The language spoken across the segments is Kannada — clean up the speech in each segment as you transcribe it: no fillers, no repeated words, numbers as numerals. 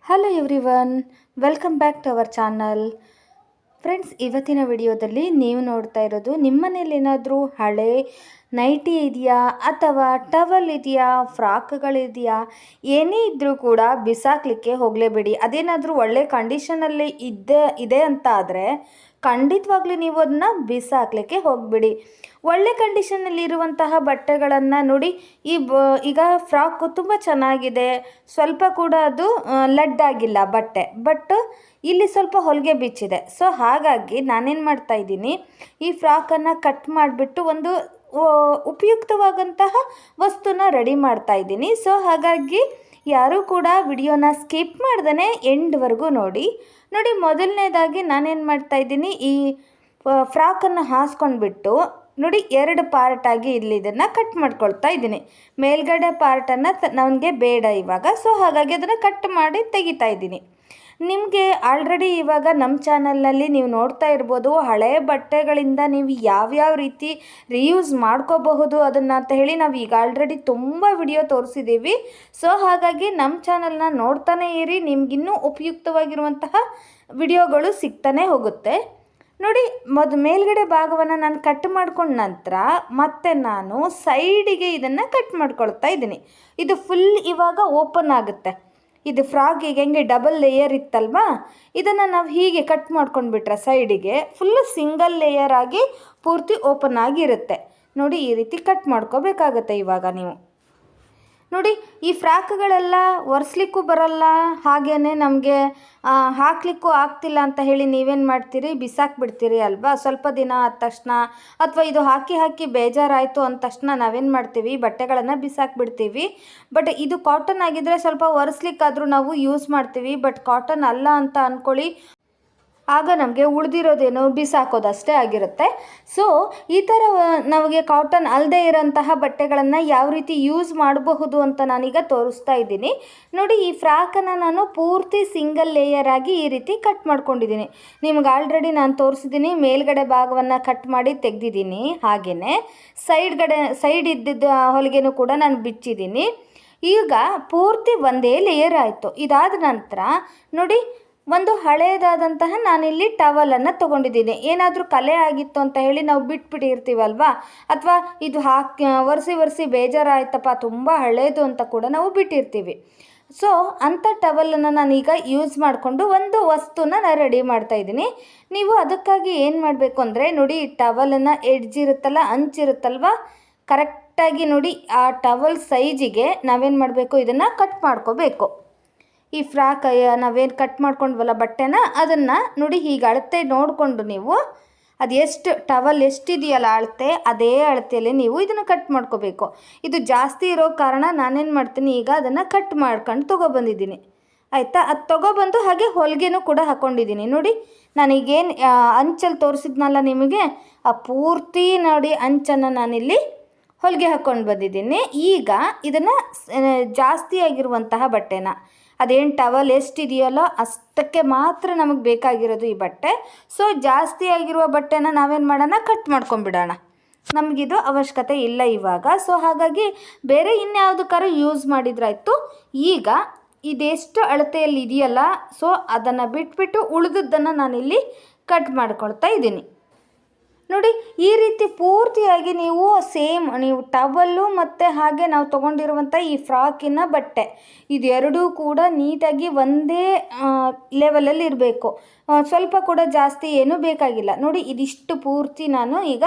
Hello everyone, welcome back to our channel. Friends, ಇವತ್ತಿನ ವಿಡಿಯೋದಲ್ಲಿ ನೀವು ನೋಡ್ತಾ ಇರೋದು ನಿಮ್ಮ ಮನೇಲಿ ಏನಾದರೂ ಹಳೆ ನೈಟಿ ಇದೆಯಾ ಅಥವಾ ಟವಲ್ ಇದೆಯಾ, ಫ್ರಾಕ್ಗಳಿದೆಯಾ, ಏನೇ ಇದ್ದರೂ ಕೂಡ ಬಿಸಾಕಲಿಕ್ಕೆ ಹೋಗಲೇಬೇಡಿ. ಅದೇನಾದರೂ ಒಳ್ಳೆ ಕಂಡೀಷನಲ್ಲಿ ಇದೆ ಅಂತ ಆದರೆ ಖಂಡಿತವಾಗ್ಲೂ ನೀವು ಅದನ್ನ ಬಿಸಾಕಲಿಕ್ಕೆ ಹೋಗಬೇಡಿ. ಒಳ್ಳೆ ಕಂಡೀಷನಲ್ಲಿ ಇರುವಂತಹ ಬಟ್ಟೆಗಳನ್ನು ನೋಡಿ. ಈಗ ಫ್ರಾಕು ತುಂಬ ಚೆನ್ನಾಗಿದೆ, ಸ್ವಲ್ಪ ಕೂಡ ಅದು ಲಡ್ಡಾಗಿಲ್ಲ ಬಟ್ಟೆ, ಬಟ್ ಇಲ್ಲಿ ಸ್ವಲ್ಪ ಹೊಲಿಗೆ ಬಿಚ್ಚಿದೆ. ಸೊ ಹಾಗಾಗಿ ನಾನೇನು ಮಾಡ್ತಾ ಇದ್ದೀನಿ, ಈ ಫ್ರಾಕನ್ನು ಕಟ್ ಮಾಡಿಬಿಟ್ಟು ಒಂದು ಉಪಯುಕ್ತವಾದಂತಹ ವಸ್ತುನ ರೆಡಿ ಮಾಡ್ತಾ ಇದ್ದೀನಿ. ಸೊ ಹಾಗಾಗಿ ಯಾರೂ ಕೂಡ ವಿಡಿಯೋನ ಸ್ಕಿಪ್ ಮಾಡ್ದೇ ಎಂಡ್ವರೆಗೂ ನೋಡಿ. ಮೊದಲನೇದಾಗಿ ನಾನೇನು ಮಾಡ್ತಾ ಇದ್ದೀನಿ, ಈ ಫ್ರಾಕನ್ನು ಹಾಸ್ಕೊಂಡ್ಬಿಟ್ಟು ನೋಡಿ 2 ಪಾರ್ಟಾಗಿ ಇಲ್ಲಿ ಇದನ್ನು ಕಟ್ ಮಾಡ್ಕೊಳ್ತಾ ಇದ್ದೀನಿ. ಮೇಲ್ಗಡೆ ಪಾರ್ಟನ್ನು ನನಗೆ ಬೇಡ ಇವಾಗ. ಸೊ ಹಾಗಾಗಿ ಅದನ್ನು ಕಟ್ ಮಾಡಿ ತೆಗಿತಾ ಇದ್ದೀನಿ. ನಿಮಗೆ ಆಲ್ರೆಡಿ ಇವಾಗ ನಮ್ಮ ಚಾನಲ್ನಲ್ಲಿ ನೀವು ನೋಡ್ತಾ ಇರ್ಬೋದು, ಹಳೆ ಬಟ್ಟೆಗಳಿಂದ ನೀವು ಯಾವ್ಯಾವ ರೀತಿ ರಿಯೂಸ್ ಮಾಡ್ಕೋಬಹುದು ಅದನ್ನು ಅಂತ ಹೇಳಿ ನಾವು ಈಗ ಆಲ್ರೆಡಿ ತುಂಬ ವಿಡಿಯೋ ತೋರಿಸಿದ್ದೀವಿ. ಸೊ ಹಾಗಾಗಿ ನಮ್ಮ ಚಾನಲ್ನ ನೋಡ್ತಾನೆ ಇರಿ, ನಿಮಗಿನ್ನೂ ಉಪಯುಕ್ತವಾಗಿರುವಂತಹ ವಿಡಿಯೋಗಳು ಸಿಗ್ತಾನೆ ಹೋಗುತ್ತೆ. ನೋಡಿ, ಮೇಲ್ಗಡೆ ಭಾಗವನ್ನು ನಾನು ಕಟ್ ಮಾಡ್ಕೊಂಡ ನಂತರ ಮತ್ತೆ ನಾನು ಸೈಡಿಗೆ ಇದನ್ನು ಕಟ್ ಮಾಡ್ಕೊಳ್ತಾ ಇದ್ದೀನಿ. ಇದು ಫುಲ್ ಇವಾಗ ಓಪನ್ ಆಗುತ್ತೆ. ಇದು ಫ್ರಾಕಿಗೆ ಹೆಂಗೆ ಡಬಲ್ ಲೇಯರ್ ಇತ್ತಲ್ವಾ, ಇದನ್ನು ನಾವು ಹೀಗೆ ಕಟ್ ಮಾಡ್ಕೊಂಡ್ಬಿಟ್ರೆ ಸೈಡಿಗೆ ಫುಲ್ಲು ಸಿಂಗಲ್ ಲೇಯರ್ ಆಗಿ ಪೂರ್ತಿ ಓಪನ್ ಆಗಿರುತ್ತೆ. ನೋಡಿ, ಈ ರೀತಿ ಕಟ್ ಮಾಡ್ಕೋಬೇಕಾಗತ್ತೆ ಇವಾಗ ನೀವು. ನೋಡಿ, ಈ ಫ್ರಾಕ್ಗಳೆಲ್ಲ ಒರೆಸ್ಲಿಕ್ಕೂ ಬರಲ್ಲ, ಹಾಗೇ ನಮಗೆ ಹಾಕಲಿಕ್ಕೂ ಆಗ್ತಿಲ್ಲ ಅಂತ ಹೇಳಿ ನೀವೇನು ಮಾಡ್ತೀರಿ, ಬಿಸಾಕ್ಬಿಡ್ತೀರಿ ಅಲ್ವಾ. ಸ್ವಲ್ಪ ದಿನ ಆದ ತಕ್ಷಣ ಅಥವಾ ಇದು ಹಾಕಿ ಬೇಜಾರಾಯಿತು ಅಂದ ತಕ್ಷಣ ನಾವೇನು ಮಾಡ್ತೀವಿ, ಬಟ್ಟೆಗಳನ್ನು ಬಿಸಾಕ್ಬಿಡ್ತೀವಿ. ಬಟ್ ಇದು ಕಾಟನ್ ಆಗಿದ್ದರೆ ಸ್ವಲ್ಪ ಒರೆಸ್ಲಿಕ್ಕಾದರೂ ನಾವು ಯೂಸ್ ಮಾಡ್ತೀವಿ. ಬಟ್ ಕಾಟನ್ ಅಲ್ಲ ಅಂತ ಅಂದ್ಕೊಳ್ಳಿ, ಆಗ ನಮಗೆ ಉಳಿದಿರೋದೇನು ಬಿಸಾಕೋದಷ್ಟೇ ಆಗಿರುತ್ತೆ. ಸೊ ಈ ಥರ ನಮಗೆ ಕಾಟನ್ ಅಲ್ಲದೆ ಇರೋಂತಹ ಬಟ್ಟೆಗಳನ್ನು ಯಾವ ರೀತಿ ಯೂಸ್ ಮಾಡಬಹುದು ಅಂತ ನಾನೀಗ ತೋರಿಸ್ತಾ ಇದ್ದೀನಿ. ನೋಡಿ, ಈ ಫ್ರಾಕನ್ನು ನಾನು ಪೂರ್ತಿ ಸಿಂಗಲ್ ಲೇಯರ್ ಆಗಿ ಈ ರೀತಿ ಕಟ್ ಮಾಡ್ಕೊಂಡಿದ್ದೀನಿ. ನಿಮ್ಗೆ ಆಲ್ರೆಡಿ ನಾನು ತೋರಿಸಿದ್ದೀನಿ, ಮೇಲ್ಗಡೆ ಭಾಗವನ್ನು ಕಟ್ ಮಾಡಿ ತೆಗೆದಿದ್ದೀನಿ. ಹಾಗೆಯೇ ಸೈಡ್ ಇದ್ದಿದ್ದ ಹೊಲಿಗೆನೂ ಕೂಡ ನಾನು ಬಿಚ್ಚಿದ್ದೀನಿ. ಈಗ ಪೂರ್ತಿ ಒಂದೇ ಲೇಯರ್ ಆಯಿತು. ಇದಾದ ನಂತರ ನೋಡಿ, ಒಂದು ಹಳೆಯದಾದಂತಹ ನಾನಿಲ್ಲಿ ಟವಲನ್ನು ತೊಗೊಂಡಿದ್ದೀನಿ. ಏನಾದರೂ ಕಲೆ ಆಗಿತ್ತು ಅಂತ ಹೇಳಿ ನಾವು ಬಿಟ್ಬಿಟ್ಟಿರ್ತೀವಲ್ವಾ, ಅಥವಾ ಇದು ಒರೆಸಿ ಬೇಜಾರಾಯ್ತಪ್ಪ, ತುಂಬ ಹಳೇದು ಅಂತ ಕೂಡ ನಾವು ಬಿಟ್ಟಿರ್ತೀವಿ. ಸೊ ಅಂಥ ಟವಲನ್ನು ನಾನೀಗ ಯೂಸ್ ಮಾಡಿಕೊಂಡು ಒಂದು ವಸ್ತುನ ನಾನು ರೆಡಿ ಮಾಡ್ತಾಯಿದ್ದೀನಿ. ನೀವು ಅದಕ್ಕಾಗಿ ಏನು ಮಾಡಬೇಕು ಅಂದರೆ ನೋಡಿ, ಈ ಟವಲನ್ನು ಎಡ್ಜಿರುತ್ತಲ್ಲ, ಅಂಚಿರುತ್ತಲ್ವ, ಕರೆಕ್ಟಾಗಿ ನೋಡಿ ಆ ಟವಲ್ ಸೈಜಿಗೆ ನಾವೇನು ಮಾಡಬೇಕು, ಇದನ್ನು ಕಟ್ ಮಾಡ್ಕೋಬೇಕು. ಈ ಫ್ರಾಕ್ ನಾವೇನು ಕಟ್ ಮಾಡ್ಕೊಂಡ್ವಲ್ಲ ಬಟ್ಟೆನ, ಅದನ್ನು ನೋಡಿ ಹೀಗೆ ಅಳತೆ ನೋಡಿಕೊಂಡು ನೀವು ಅದು ಟವಲ್ ಎಷ್ಟಿದೆಯಲ್ಲ ಅಳತೆ, ಅದೇ ಅಳತೆಯಲ್ಲಿ ನೀವು ಇದನ್ನು ಕಟ್ ಮಾಡ್ಕೋಬೇಕು. ಇದು ಜಾಸ್ತಿ ಇರೋ ಕಾರಣ ನಾನೇನು ಮಾಡ್ತೀನಿ, ಈಗ ಅದನ್ನು ಕಟ್ ಮಾಡ್ಕೊಂಡು ತೊಗೊಬಂದಿದ್ದೀನಿ. ಆಯಿತಾ, ಅದು ತೊಗೊಬಂದು ಹಾಗೆ ಹೊಲಿಗೆನೂ ಕೂಡ ಹಾಕ್ಕೊಂಡಿದ್ದೀನಿ. ನೋಡಿ, ನಾನೀಗೇನು ಅಂಚಲ್ಲಿ ತೋರಿಸಿದ್ನಲ್ಲ ನಿಮಗೆ, ಆ ಪೂರ್ತಿ ನೋಡಿ ಅಂಚನ್ನು ನಾನಿಲ್ಲಿ ಹೊಲಿಗೆ ಹಾಕ್ಕೊಂಡು ಬಂದಿದ್ದೀನಿ. ಈಗ ಇದನ್ನು ಜಾಸ್ತಿ ಆಗಿರುವಂತಹ ಬಟ್ಟೆನ, ಅದೇನು ಟವಲ್ ಎಷ್ಟಿದೆಯಲ್ಲ ಅಷ್ಟಕ್ಕೆ ಮಾತ್ರ ನಮಗೆ ಬೇಕಾಗಿರೋದು ಈ ಬಟ್ಟೆ. ಸೊ ಜಾಸ್ತಿ ಆಗಿರುವ ಬಟ್ಟೆನ ನಾವೇನು ಮಾಡೋಣ, ಕಟ್ ಮಾಡ್ಕೊಂಬಿಡೋಣ. ನಮಗಿದು ಅವಶ್ಯಕತೆ ಇಲ್ಲ ಇವಾಗ. ಸೊ ಹಾಗಾಗಿ ಬೇರೆ ಇನ್ಯಾವುದಕ್ಕಾದ್ರೂ ಯೂಸ್ ಮಾಡಿದ್ರಾಯ್ತು. ಈಗ ಇದೆಷ್ಟು ಅಳತೆಯಲ್ಲಿ ಇದೆಯಲ್ಲ, ಸೊ ಅದನ್ನು ಬಿಟ್ಬಿಟ್ಟು ಉಳಿದದ್ದನ್ನು ನಾನಿಲ್ಲಿ ಕಟ್ ಮಾಡ್ಕೊಳ್ತಾ ಇದ್ದೀನಿ. ನೋಡಿ, ಈ ರೀತಿ ಪೂರ್ತಿಯಾಗಿ ನೀವು ಟವಲ್ಲು ಮತ್ತು ಹಾಗೆ ನಾವು ತೊಗೊಂಡಿರುವಂಥ ಈ ಫ್ರಾಕಿನ ಬಟ್ಟೆ ಇದೆರಡೂ ಕೂಡ ನೀಟಾಗಿ ಒಂದೇ ಲೆವೆಲಲ್ಲಿ ಇರಬೇಕು. ಸ್ವಲ್ಪ ಕೂಡ ಜಾಸ್ತಿ ಏನೂ ಬೇಕಾಗಿಲ್ಲ. ನೋಡಿ, ಇದಿಷ್ಟು ಪೂರ್ತಿ ನಾನು ಈಗ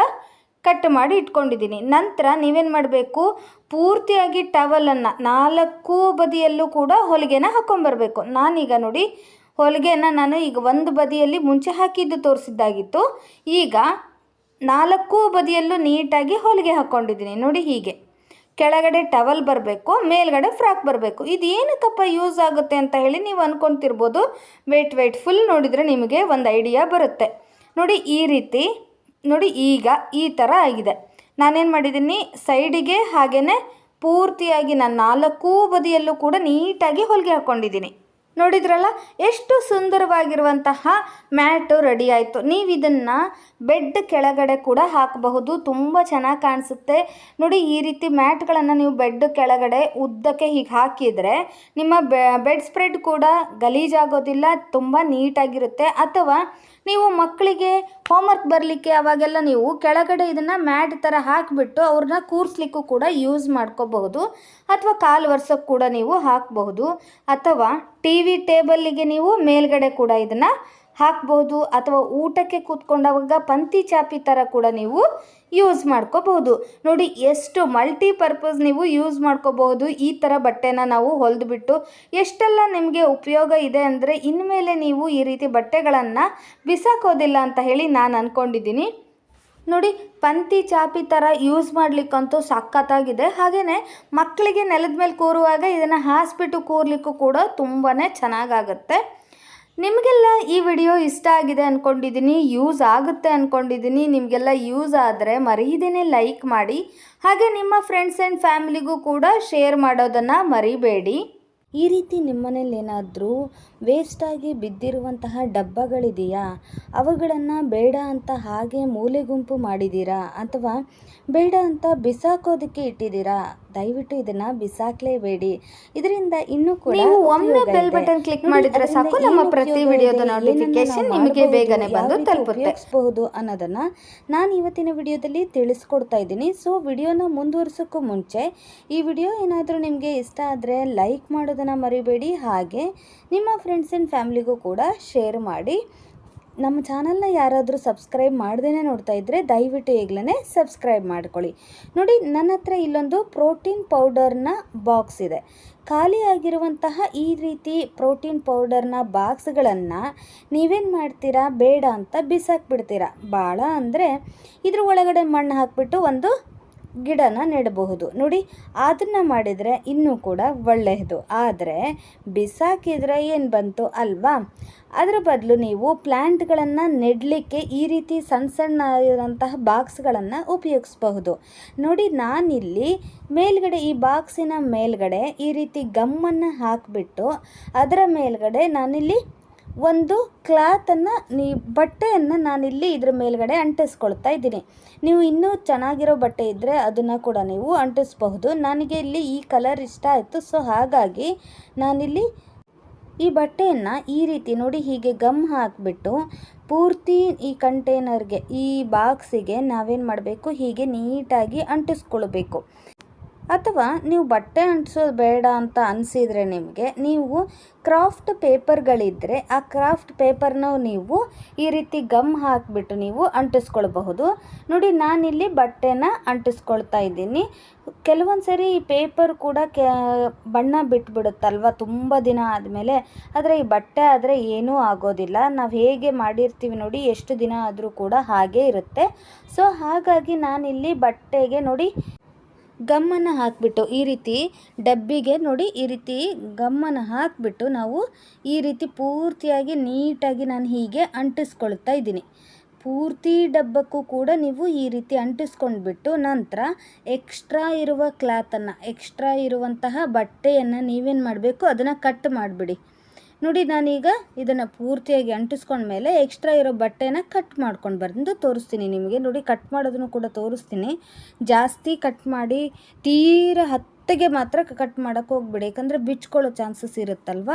ಕಟ್ ಮಾಡಿ ಇಟ್ಕೊಂಡಿದ್ದೀನಿ. ನಂತರ ನೀವೇನು ಮಾಡಬೇಕು, ಪೂರ್ತಿಯಾಗಿ ಟವಲನ್ನು 4 ಬದಿಯಲ್ಲೂ ಕೂಡ ಹೊಲಿಗೆನ ಹಾಕ್ಕೊಂಬರ್ಬೇಕು. ನಾನೀಗ ನೋಡಿ, ಹೊಲಿಗೆನ ನಾನು ಈಗ ಒಂದು ಬದಿಯಲ್ಲಿ ಮುಂಚೆ ಹಾಕಿದ್ದು ತೋರಿಸಿದ್ದಾಗಿತ್ತು. ಈಗ 4 ಬದಿಯಲ್ಲೂ ನೀಟಾಗಿ ಹೊಲಿಗೆ ಹಾಕ್ಕೊಂಡಿದ್ದೀನಿ. ನೋಡಿ, ಹೀಗೆ ಕೆಳಗಡೆ ಟವಲ್ ಬರಬೇಕು, ಮೇಲ್ಗಡೆ ಫ್ರಾಕ್ ಬರಬೇಕು. ಇದು ಏನಕ್ಕಪ್ಪ ಯೂಸ್ ಆಗುತ್ತೆ ಅಂತ ಹೇಳಿ ನೀವು ಅಂದ್ಕೊತಿರ್ಬೋದು. ವೆಯ್ಟ್ ಫುಲ್ ನೋಡಿದರೆ ನಿಮಗೆ ಒಂದು ಐಡಿಯಾ ಬರುತ್ತೆ. ನೋಡಿ, ಈ ರೀತಿ ನೋಡಿ, ಈಗ ಈ ಥರ ಆಗಿದೆ. ನಾನೇನು ಮಾಡಿದ್ದೀನಿ, ಸೈಡಿಗೆ ಹಾಗೆಯೇ ಪೂರ್ತಿಯಾಗಿ ನಾನು 4 ಬದಿಯಲ್ಲೂ ಕೂಡ ನೀಟಾಗಿ ಹೊಲಿಗೆ ಹಾಕ್ಕೊಂಡಿದ್ದೀನಿ. ನೋಡಿದ್ರಲ್ಲ ಎಷ್ಟು ಸುಂದರವಾಗಿರುವಂತಹ ಮ್ಯಾಟು ರೆಡಿ ಆಯಿತು. ನೀವು ಇದನ್ನು ಬೆಡ್ ಕೆಳಗಡೆ ಕೂಡ ಹಾಕಬಹುದು, ತುಂಬ ಚೆನ್ನಾಗಿ ಕಾಣಿಸುತ್ತೆ. ನೋಡಿ, ಈ ರೀತಿ ಮ್ಯಾಟ್ಗಳನ್ನು ನೀವು ಬೆಡ್ ಕೆಳಗಡೆ ಉದ್ದಕ್ಕೆ ಹೀಗೆ ಹಾಕಿದರೆ ನಿಮ್ಮ ಬೆಡ್ ಸ್ಪ್ರೆಡ್ ಕೂಡ ಗಲೀಜಾಗೋದಿಲ್ಲ, ತುಂಬ ನೀಟಾಗಿರುತ್ತೆ. ಅಥವಾ ನೀವು ಮಕ್ಕಳಿಗೆ ಹೋಮ್ವರ್ಕ್ ಬರಲಿಕ್ಕೆ ಅವಾಗೆಲ್ಲ ನೀವು ಕೆಳಗಡೆ ಇದನ್ನು ಮ್ಯಾಟ್ ಥರ ಹಾಕಿಬಿಟ್ಟು ಅವ್ರನ್ನ ಕೂರಿಸ್ಲಿಕ್ಕೂ ಕೂಡ ಯೂಸ್ ಮಾಡ್ಕೋಬಹುದು. ಅಥವಾ ಕಾಲು ಒರೆಸೋಕ್ಕೆ ಕೂಡ ನೀವು ಹಾಕಬಹುದು. ಅಥವಾ ಟಿ ವಿ ಟೇಬಲ್ಲಿಗೆ ನೀವು ಮೇಲ್ಗಡೆ ಕೂಡ ಇದನ್ನು ಹಾಕ್ಬೋದು. ಅಥವಾ ಊಟಕ್ಕೆ ಕೂತ್ಕೊಂಡಾಗ ಪಂತಿ ಚಾಪಿ ಥರ ಕೂಡ ನೀವು ಯೂಸ್ ಮಾಡ್ಕೋಬಹುದು. ನೋಡಿ, ಎಷ್ಟು ಮಲ್ಟಿಪರ್ಪಸ್ ನೀವು ಯೂಸ್ ಮಾಡ್ಕೋಬಹುದು. ಈ ಥರ ಬಟ್ಟೆನ ನಾವು ಹೊಲಿದ್ಬಿಟ್ಟು ಎಷ್ಟೆಲ್ಲ ನಿಮಗೆ ಉಪಯೋಗ ಇದೆ ಅಂದರೆ ಇನ್ಮೇಲೆ ನೀವು ಈ ರೀತಿ ಬಟ್ಟೆಗಳನ್ನು ಬಿಸಾಕೋದಿಲ್ಲ ಅಂತ ಹೇಳಿ ನಾನು ಅಂದ್ಕೊಂಡಿದ್ದೀನಿ. ನೋಡಿ, ಪಂತಿ ಚಾಪಿ ಥರ ಯೂಸ್ ಮಾಡಲಿಕ್ಕಂತೂ ಸಖತ್ತಾಗಿದೆ. ಹಾಗೆಯೇ ಮಕ್ಕಳಿಗೆ ನೆಲದ ಮೇಲೆ ಕೂರುವಾಗ ಇದನ್ನು ಹಾಸ್ಬಿಟ್ಟು ಕೂರ್ಲಿಕ್ಕೂ ಕೂಡ ತುಂಬಾ ಚೆನ್ನಾಗಾಗುತ್ತೆ. ನಿಮಗೆಲ್ಲ ಈ ವಿಡಿಯೋ ಇಷ್ಟ ಆಗಿದೆ ಅಂದ್ಕೊಂಡಿದ್ದೀನಿ, ಯೂಸ್ ಆಗುತ್ತೆ ಅಂದ್ಕೊಂಡಿದ್ದೀನಿ. ನಿಮಗೆಲ್ಲ ಯೂಸ್ ಆದರೆ ಮರೀದೇನೆ ಲೈಕ್ ಮಾಡಿ, ಹಾಗೆ ನಿಮ್ಮ ಫ್ರೆಂಡ್ಸ್ ಆ್ಯಂಡ್ ಫ್ಯಾಮಿಲಿಗೂ ಕೂಡ ಶೇರ್ ಮಾಡೋದನ್ನು ಮರಿಬೇಡಿ. ಈ ರೀತಿ ನಿಮ್ಮನೇಲಿ ಏನಾದರೂ ವೇಸ್ಟಾಗಿ ಬಿದ್ದಿರುವಂತಹ ಡಬ್ಬಗಳಿದೆಯಾ? ಅವುಗಳನ್ನು ಬೇಡ ಅಂತ ಹಾಗೆ ಮೂಲೆ ಗುಂಪು ಮಾಡಿದ್ದೀರಾ? ಅಥವಾ ಬೇಡ ಅಂತ ಬಿಸಾಕೋದಕ್ಕೆ ಇಟ್ಟಿದ್ದೀರಾ? ದಯವಿಟ್ಟು ಇದನ್ನು ಬಿಸಾಕಲೇಬೇಡಿ. ಇದರಿಂದ ಇನ್ನೂ ಕೂಡ ಒಮ್ಮೆ ಬೆಲ್ ಬಟನ್ ಕ್ಲಿಕ್ ಮಾಡಿದರೆ ಸಾಕು, ನಮ್ಮ ಪ್ರತಿ ವಿಡಿಯೋದ ನೋಟಿಫಿಕೇಶನ್ ನಿಮಗೆ ಬೇಗನೆ ಬಂದು ತಲುಪಬಹುದು ಅನ್ನೋದನ್ನು ನಾನು ಇವತ್ತಿನ ವಿಡಿಯೋದಲ್ಲಿ ತಿಳಿಸ್ಕೊಡ್ತಾ ಇದ್ದೀನಿ. ಸೊ ವಿಡಿಯೋನ ಮುಂದುವರಿಸೋಕ್ಕೂ ಮುಂಚೆ ಈ ವಿಡಿಯೋ ಏನಾದರೂ ನಿಮಗೆ ಇಷ್ಟ ಆದರೆ ಲೈಕ್ ಮಾಡೋದನ್ನು ಮರಿಬೇಡಿ. ಹಾಗೆ ನಿಮ್ಮ ಫ್ರೆಂಡ್ಸ್ ಆ್ಯಂಡ್ ಫ್ಯಾಮಿಲಿಗೂ ಕೂಡ ಶೇರ್ ಮಾಡಿ. ನಮ್ಮ ಚಾನಲ್ನ ಯಾರಾದರೂ ಸಬ್ಸ್ಕ್ರೈಬ್ ಮಾಡ್ದೇ ನೋಡ್ತಾ ಇದ್ದರೆ ದಯವಿಟ್ಟು ಈಗಲೇ ಸಬ್ಸ್ಕ್ರೈಬ್ ಮಾಡ್ಕೊಳ್ಳಿ. ನೋಡಿ, ನನ್ನ ಹತ್ರ ಇಲ್ಲೊಂದು ಪ್ರೋಟೀನ್ ಪೌಡರ್ನ ಬಾಕ್ಸ್ ಇದೆ. ಖಾಲಿಯಾಗಿರುವಂತಹ ಈ ರೀತಿ ಪ್ರೋಟೀನ್ ಪೌಡರ್ನ ಬಾಕ್ಸ್ಗಳನ್ನು ನೀವೇನು ಮಾಡ್ತೀರಾ? ಬೇಡ ಅಂತ ಬಿಸಾಕ್ಬಿಡ್ತೀರಾ. ಭಾಳ ಅಂದರೆ ಇದ್ರ ಒಳಗಡೆ ಮಣ್ಣು ಹಾಕಿಬಿಟ್ಟು ಒಂದು ಗಿಡನ ನೆಡಬಹುದು. ನೋಡಿ, ಅದನ್ನು ಮಾಡಿದರೆ ಇನ್ನೂ ಕೂಡ ಒಳ್ಳೆಯದು. ಆದರೆ ಬಿಸಾಕಿದರೆ ಏನು ಬಂತು ಅಲ್ವಾ? ಅದರ ಬದಲು ನೀವು ಪ್ಲ್ಯಾಂಟ್ಗಳನ್ನು ನೆಡಲಿಕ್ಕೆ ಈ ರೀತಿ ಸಣ್ಣ ಸಣ್ಣ ಇರೋಂತಹ ಬಾಕ್ಸ್ಗಳನ್ನು ಉಪಯೋಗಿಸಬಹುದು. ನೋಡಿ, ನಾನಿಲ್ಲಿ ಮೇಲ್ಗಡೆ ಈ ಬಾಕ್ಸಿನ ಮೇಲ್ಗಡೆ ಈ ರೀತಿ ಗಮ್ಮನ್ನು ಹಾಕಿಬಿಟ್ಟು ಅದರ ಮೇಲ್ಗಡೆ ನಾನಿಲ್ಲಿ ಒಂದು ಕ್ಲಾತನ್ನು ಬಟ್ಟೆಯನ್ನು ನಾನಿಲ್ಲಿ ಇದ್ರ ಮೇಲ್ಗಡೆ ಅಂಟಿಸ್ಕೊಳ್ತಾ ಇದ್ದೀನಿ. ನೀವು ಇನ್ನೂ ಚೆನ್ನಾಗಿರೋ ಬಟ್ಟೆ ಇದ್ದರೆ ಅದನ್ನು ಕೂಡ ನೀವು ಅಂಟಿಸಬಹುದು. ನನಗೆ ಇಲ್ಲಿ ಈ ಕಲರ್ ಇಷ್ಟ ಆಯಿತು. ಸೊ ಹಾಗಾಗಿ ನಾನಿಲ್ಲಿ ಈ ಬಟ್ಟೆಯನ್ನು ಈ ರೀತಿ ನೋಡಿ ಹೀಗೆ ಗಮ್ ಹಾಕಿಬಿಟ್ಟು ಪೂರ್ತಿ ಈ ಕಂಟೈನರ್ಗೆ, ಈ ಬಾಕ್ಸಿಗೆ ನಾವೇನು ಮಾಡಬೇಕು, ಹೀಗೆ ನೀಟಾಗಿ ಅಂಟಿಸ್ಕೊಳ್ಬೇಕು. ಅಥವಾ ನೀವು ಬಟ್ಟೆ ಅಂಟಿಸೋದು ಬೇಡ ಅಂತ ಅನಿಸಿದರೆ ನಿಮಗೆ, ನೀವು ಕ್ರಾಫ್ಟ್ ಪೇಪರ್ಗಳಿದ್ದರೆ ಆ ಕ್ರಾಫ್ಟ್ ಪೇಪರ್ನ ನೀವು ಈ ರೀತಿ ಗಮ್ ಹಾಕಿಬಿಟ್ಟು ನೀವು ಅಂಟಿಸ್ಕೊಳ್ಬಹುದು. ನೋಡಿ, ನಾನಿಲ್ಲಿ ಬಟ್ಟೆನ ಅಂಟಿಸ್ಕೊಳ್ತಾ ಇದ್ದೀನಿ. ಕೆಲವೊಂದು ಸರಿ ಈ ಪೇಪರ್ ಕೂಡ ಬಣ್ಣ ಬಿಟ್ಬಿಡುತ್ತಲ್ವ ತುಂಬ ದಿನ ಆದಮೇಲೆ. ಆದರೆ ಈ ಬಟ್ಟೆ ಆದರೆ ಏನೂ ಆಗೋದಿಲ್ಲ. ನಾವು ಹೇಗೆ ಮಾಡಿರ್ತೀವಿ ನೋಡಿ, ಎಷ್ಟು ದಿನ ಆದರೂ ಕೂಡ ಹಾಗೇ ಇರುತ್ತೆ. ಸೊ ಹಾಗಾಗಿ ನಾನಿಲ್ಲಿ ಬಟ್ಟೆಗೆ ನೋಡಿ ಗಮ್ಮನ್ನು ಹಾಕಿಬಿಟ್ಟು ಈ ರೀತಿ ಡಬ್ಬಿಗೆ ನೋಡಿ ಈ ರೀತಿ ಗಮ್ಮನ್ನು ಹಾಕಿಬಿಟ್ಟು ನಾವು ಈ ರೀತಿ ಪೂರ್ತಿಯಾಗಿ ನೀಟಾಗಿ ನಾನು ಹೀಗೆ ಅಂಟಿಸ್ಕೊಳ್ತಾ ಇದ್ದೀನಿ. ಪೂರ್ತಿ ಡಬ್ಬಕ್ಕೂ ಕೂಡ ನೀವು ಈ ರೀತಿ ಅಂಟಿಸ್ಕೊಂಡ್ಬಿಟ್ಟು ನಂತರ ಎಕ್ಸ್ಟ್ರಾ ಇರುವ ಕ್ಲಾತನ್ನು, ಎಕ್ಸ್ಟ್ರಾ ಇರುವಂತಹ ಬಟ್ಟೆಯನ್ನು ನೀವೇನು ಮಾಡಬೇಕು, ಅದನ್ನು ಕಟ್ ಮಾಡಿಬಿಡಿ. ನೋಡಿ, ನಾನೀಗ ಇದನ್ನು ಪೂರ್ತಿಯಾಗಿ ಅಂಟಿಸ್ಕೊಂಡ್ಮೇಲೆ ಎಕ್ಸ್ಟ್ರಾ ಇರೋ ಬಟ್ಟೆನ ಕಟ್ ಮಾಡ್ಕೊಂಡು ಬಂದು ತೋರಿಸ್ತೀನಿ ನಿಮಗೆ. ನೋಡಿ, ಕಟ್ ಮಾಡೋದನ್ನು ಕೂಡ ತೋರಿಸ್ತೀನಿ. ಜಾಸ್ತಿ ಕಟ್ ಮಾಡಿ ತೀರ ಹತ್ತಿಗೆ ಮಾತ್ರ ಕಟ್ ಮಾಡೋಕ್ಕೆ ಹೋಗ್ಬಿಡಿ, ಯಾಕಂದರೆ ಬಿಚ್ಕೊಳ್ಳೋ ಚಾನ್ಸಸ್ ಇರುತ್ತಲ್ವ.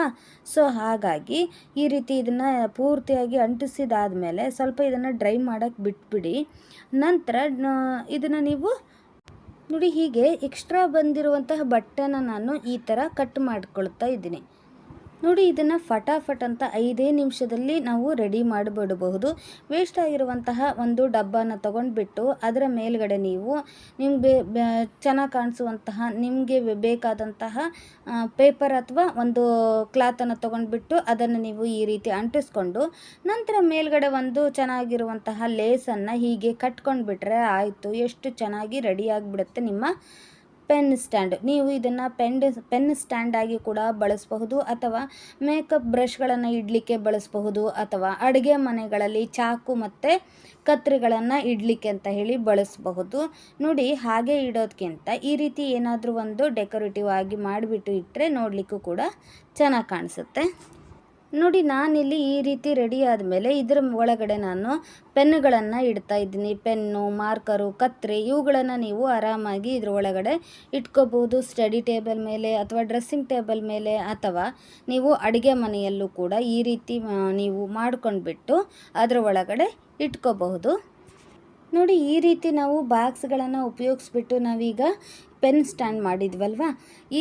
ಸೊ ಹಾಗಾಗಿ ಈ ರೀತಿ ಇದನ್ನು ಪೂರ್ತಿಯಾಗಿ ಅಂಟಿಸಿದಾದಮೇಲೆ ಸ್ವಲ್ಪ ಇದನ್ನು ಡ್ರೈ ಮಾಡೋಕ್ಕೆ ಬಿಟ್ಬಿಡಿ. ನಂತರ ಇದನ್ನು ನೀವು ನೋಡಿ ಹೀಗೆ ಎಕ್ಸ್ಟ್ರಾ ಬಂದಿರುವಂತಹ ಬಟ್ಟೆನ ನಾನು ಈ ಥರ ಕಟ್ ಮಾಡ್ಕೊಳ್ತಾ ಇದ್ದೀನಿ. ನೋಡಿ, ಇದನ್ನು ಫಟಾಫಟ್ ಅಂತ 5 ನಿಮಿಷದಲ್ಲಿ ನಾವು ರೆಡಿ ಮಾಡಿಬಿಡಬಹುದು. ವೇಸ್ಟ್ ಆಗಿರುವಂತಹ ಒಂದು ಡಬ್ಬನ ತೊಗೊಂಡ್ಬಿಟ್ಟು ಅದರ ಮೇಲ್ಗಡೆ ನೀವು ನಿಮಗೆ ಚೆನ್ನಾಗಿ ಕಾಣಿಸುವಂತಹ ನಿಮಗೆ ಬೇಕಾದಂತಹ ಪೇಪರ್ ಅಥವಾ ಒಂದು ಕ್ಲಾತನ್ನು ತೊಗೊಂಡ್ಬಿಟ್ಟು ಅದನ್ನು ನೀವು ಈ ರೀತಿ ಅಂಟಿಸ್ಕೊಂಡು ನಂತರ ಮೇಲ್ಗಡೆ ಒಂದು ಚೆನ್ನಾಗಿರುವಂತಹ ಲೇಸನ್ನು ಹೀಗೆ ಕಟ್ಕೊಂಡ್ಬಿಟ್ರೆ ಆಯಿತು. ಎಷ್ಟು ಚೆನ್ನಾಗಿ ರೆಡಿಯಾಗಿಬಿಡುತ್ತೆ ನಿಮ್ಮ ಪೆನ್ ಸ್ಟ್ಯಾಂಡ್. ನೀವು ಇದನ್ನು ಪೆನ್ ಸ್ಟ್ಯಾಂಡ್ ಆಗಿ ಕೂಡ ಬಳಸಬಹುದು, ಅಥವಾ ಮೇಕಪ್ ಬ್ರಷ್ಗಳನ್ನು ಇಡಲಿಕ್ಕೆ ಬಳಸಬಹುದು, ಅಥವಾ ಅಡುಗೆ ಮನೆಗಳಲ್ಲಿ ಚಾಕು ಮತ್ತು ಕತ್ತರಿಗಳನ್ನು ಇಡಲಿಕ್ಕೆ ಅಂತ ಹೇಳಿ ಬಳಸಬಹುದು. ನೋಡಿ, ಹಾಗೆ ಇಡೋದಕ್ಕಿಂತ ಈ ರೀತಿ ಏನಾದರೂ ಒಂದು ಡೆಕೋರೇಟಿವ್ ಆಗಿ ಮಾಡಿಬಿಟ್ಟು ಇಟ್ಟರೆ ನೋಡಲಿಕ್ಕೂ ಕೂಡ ಚೆನ್ನಾಗಿ ಕಾಣಿಸುತ್ತೆ. ನೋಡಿ ನಾನಿಲ್ಲಿ ಈ ರೀತಿ ರೆಡಿ ಆದಮೇಲೆ ಇದರ ಒಳಗಡೆ ನಾನು ಪೆನ್ನುಗಳನ್ನು ಇಡ್ತಾ ಇದ್ದೀನಿ. ಪೆನ್ನು, ಮಾರ್ಕರು, ಕತ್ರಿ ಇವುಗಳನ್ನು ನೀವು ಆರಾಮಾಗಿ ಇದ್ರ ಒಳಗಡೆ ಇಟ್ಕೋಬೋದು. ಸ್ಟಡಿ ಟೇಬಲ್ ಮೇಲೆ ಅಥವಾ ಡ್ರೆಸ್ಸಿಂಗ್ ಟೇಬಲ್ ಮೇಲೆ ಅಥವಾ ನೀವು ಅಡುಗೆ ಮನೆಯಲ್ಲೂ ಕೂಡ ಈ ರೀತಿ ನೀವು ಮಾಡ್ಕೊಂಡ್ಬಿಟ್ಟು ಅದರ ಒಳಗಡೆ ಇಟ್ಕೋಬಹುದು. ನೋಡಿ ಈ ರೀತಿ ನಾವು ಬಾಕ್ಸ್ಗಳನ್ನು ಉಪಯೋಗಿಸ್ಬಿಟ್ಟು ನಾವೀಗ ಪೆನ್ ಸ್ಟ್ಯಾಂಡ್ ಮಾಡಿದ್ವಲ್ವ,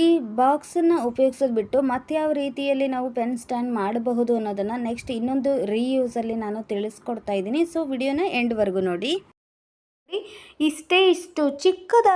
ಈ ಬಾಕ್ಸನ್ನು ಉಪಯೋಗಿಸೋದು ಬಿಟ್ಟು ಮತ್ತೆ ಯಾವ ರೀತಿಯಲ್ಲಿ ನಾವು ಪೆನ್ ಸ್ಟ್ಯಾಂಡ್ ಮಾಡಬಹುದು ಅನ್ನೋದನ್ನು ನೆಕ್ಸ್ಟ್ ಇನ್ನೊಂದು ರೀಯೂಸಲ್ಲಿ ನಾನು ತಿಳಿಸ್ಕೊಡ್ತಾ ಇದ್ದೀನಿ. ಸೊ ವಿಡಿಯೋನ ಎಂಡ್ವರೆಗೂ ನೋಡಿ. ಇಷ್ಟು ಚಿಕ್ಕದಾಗಿ